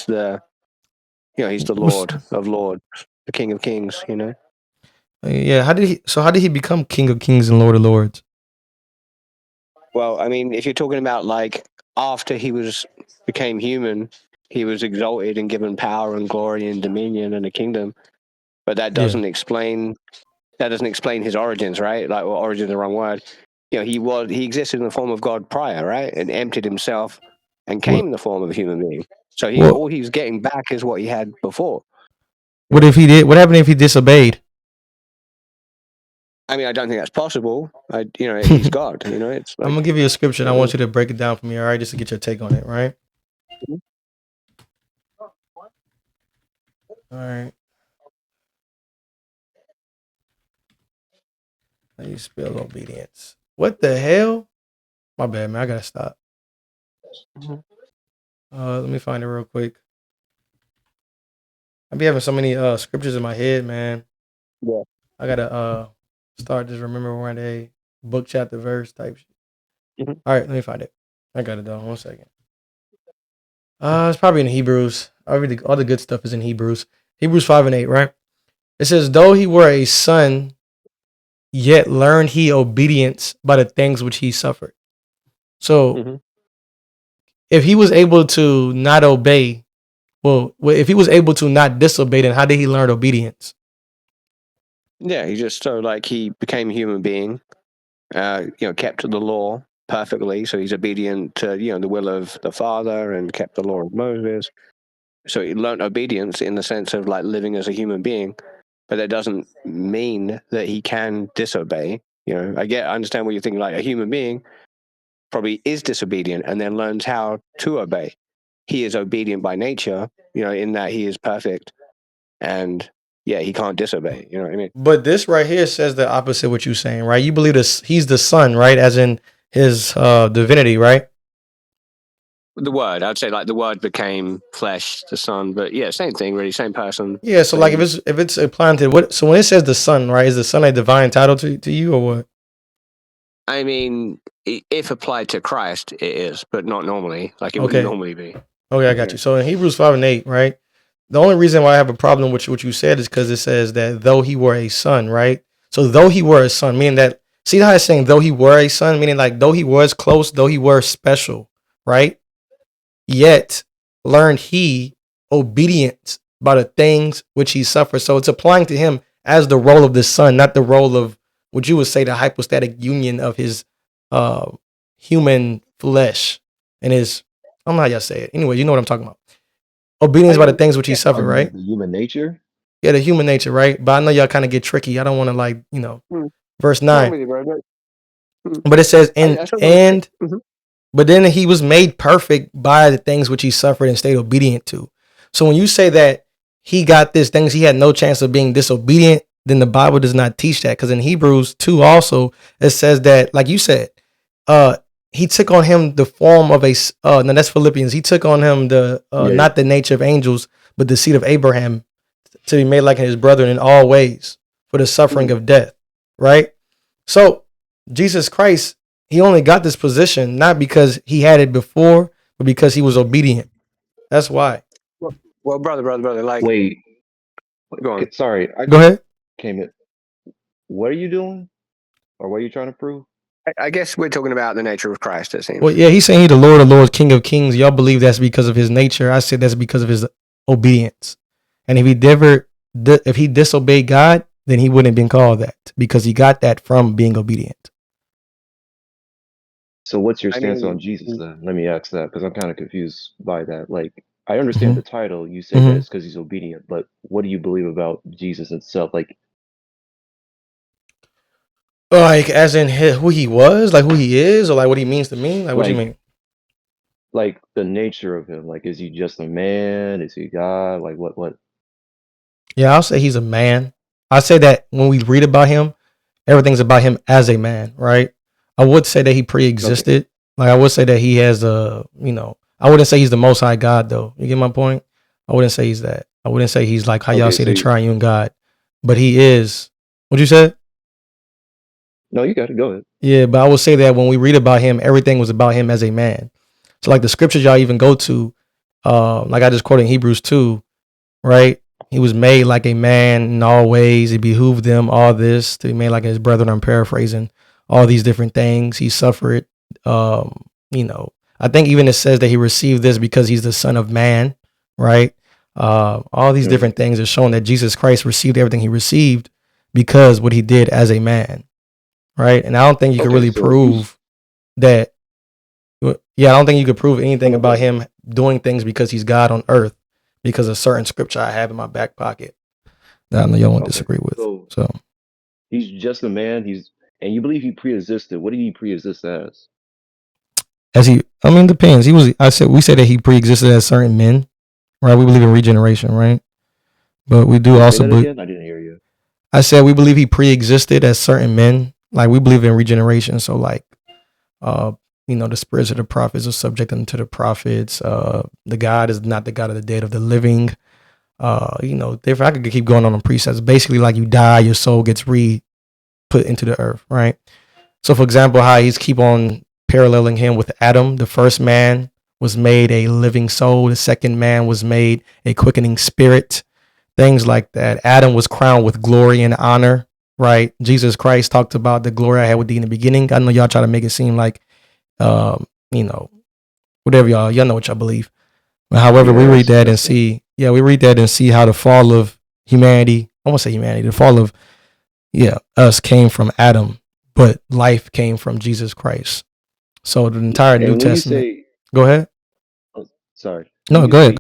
the, he's the What's, Lord of Lords, the King of Kings. yeah, how did he become King of Kings and Lord of Lords? Well, I mean, if you're talking about like after became human, he was exalted and given power and glory and dominion and a kingdom, but Yeah. that doesn't explain his origins, right? Like, well, origin is the wrong word. He existed in the form of God prior, right, and emptied himself and What came in the form of a human being. So what all he's getting back is what he had before. what if he did? What happened if he disobeyed? I mean, I don't think that's possible. He's I'm God. It's like, gonna give you a scripture and I uh, want you to break it down for me, all right, just to get your take on it, right? All right. How you spell obedience? What the hell? My bad, man. I gotta stop. Mhm. Let me find it real quick. I be having so many scriptures in my head, man. yeah. I gotta start just remember when they book chapter verse type shit. Mhm. All right, let me find it. I got it though. 1 second. It's probably in Hebrews. All the good stuff is in Hebrews. Hebrews 5:8, right? It says, "Though he were a son, yet learned he obedience by the things which he suffered." So Mhm. if he was able to not obey, if he was able to not disobey, then how did he learn obedience? Yeah, he became a human being, kept to the law perfectly. So he's obedient to, the will of the Father and kept the law of Moses. So he learned obedience in the sense of like living as a human being, but that doesn't mean that he can disobey. I understand what you're thinking. Like a human being probably is disobedient and then learns how to obey. He is obedient by nature, in that he is perfect, and yeah, he can't disobey. You know what I mean? But this right here says the opposite of what you're saying, right? You believe this he's the son, right? As in his divinity, right? The word, I'd say, like the word became flesh, the son, but yeah, same thing, really, same person, Yeah, so like same. if it's applying to what, so when it says the son, right, is the son a divine title to you or what? I mean, if applied to Christ, it is, but not normally. Like it wouldn't Okay. normally be. Okay, I got Yeah. you. So in Hebrews 5:8, right? The only reason why I have a problem with what you said is because it says that though he were a son, right? So though he were a son, meaning that, see how it's saying though he were a son, meaning like though he was close, though he were special, right? Yet learned he obedience by the things which he suffered. So it's applying to him as the role of the son, not the role of what you would say the hypostatic union of his uh human flesh and his, I don't know how y'all say it. Anyway, you know what I'm talking about. I Obedience by the mean, things which he yeah. suffered, right? The human nature. Yeah, the human nature, right? But I know y'all kind of get tricky. I don't want to like, Hmm. verse No, I'm 9. with you, bro. But it says I suppose and Mhm. but then he was made perfect by the things which he suffered and stayed obedient to. So when you say that he got this things, he had no chance of being disobedient, then the Bible does not teach that. Because in Hebrews 2 also, it says that, like you said, uh, he took on him the form of no, that's Philippians. He took on him the Yeah. not the nature of angels, but the seed of Abraham to be made like his brethren in all ways for the suffering Mhm. of death. Right? So Jesus Christ, he only got this position not because he had it before, but because he was obedient. That's why. Well, brother, like, Wait. go on. Sorry, I Go just ahead. came in. What are you doing, or what are you trying to prove? I guess we're talking about the nature of Christ, it Well, seems. yeah, he's saying he's the Lord of Lords, King of Kings. Y'all believe that's because of his nature. I said that's because of his obedience. And if he disobeyed God, then he wouldn't have been called that because he got that from being obedient. So, what's your I stance on mean, Jesus then? Let me ask that because I'm kind of confused by that. Like, I Mm-hmm. understand the title. You say that Mm-hmm. it's because he's obedient, but what do you believe about Jesus itself? Like, as in who he was, like who he is, or like what he means to me? Like, what do you Like, mean? like the nature of him. Like, is he just a man? Is he God? Like, what? Yeah, I'll say he's a man. I say that when we read about him, everything's about him as a man, right? I would say that he Okay. pre-existed. Like I would say that he has I wouldn't say he's the most high God though. You get my point? I wouldn't say he's that. I wouldn't say he's like how y'all Okay. say So, the triune God. But he is. What you said? no, you got to go ahead. Yeah, but I would say that when we read about him, everything was about him as a man. So like the scriptures y'all even go to, like I just quoted in Hebrews 2, right? He was made like a man in all ways. It behooved them all this to be made like his brethren. I'm paraphrasing all these different things. He suffered. You know, I think even it says that he received this because he's the son of man, right? All these different things are showing that Jesus Christ received everything he received because what he did as a man, right? And I don't think you can Okay, really so prove that. Yeah, I don't think you could prove anything oh, about go ahead. him doing things because he's God on earth because of certain scripture I have in my back pocket that I know y'all won't Okay, disagree with. so So he's just a man. And you believe he pre-existed. What did he pre-exist as? I mean, depends. We said that he pre-existed as certain men, right? We believe in regeneration, right? But we do Wait, say also, that again. I didn't hear you. I said we believe he pre-existed as certain men. Like we believe in regeneration. So like, uh, the spirits of the prophets are subject unto the prophets. The God is not the God of the dead, of the living. Therefore I could keep going on precepts. Basically, like you die, your soul gets put into the earth, right? So, for example, how he's keep on paralleling him with Adam. The first man was made a living soul. The second man was made a quickening spirit. Things like that. Adam was crowned with glory and honor, right? Jesus Christ talked about the glory I had with thee in the beginning. I know y'all try to make it seem like, um, you know, whatever y'all know what y'all believe. But however, we Yeah, read that and that's fine. see, we read that and see how the fall of humanity, I won't say humanity, the fall of us came from Adam, but life came from Jesus Christ. So the entire New And when you Testament. say, Go ahead. oh, sorry, when No, you go say ahead.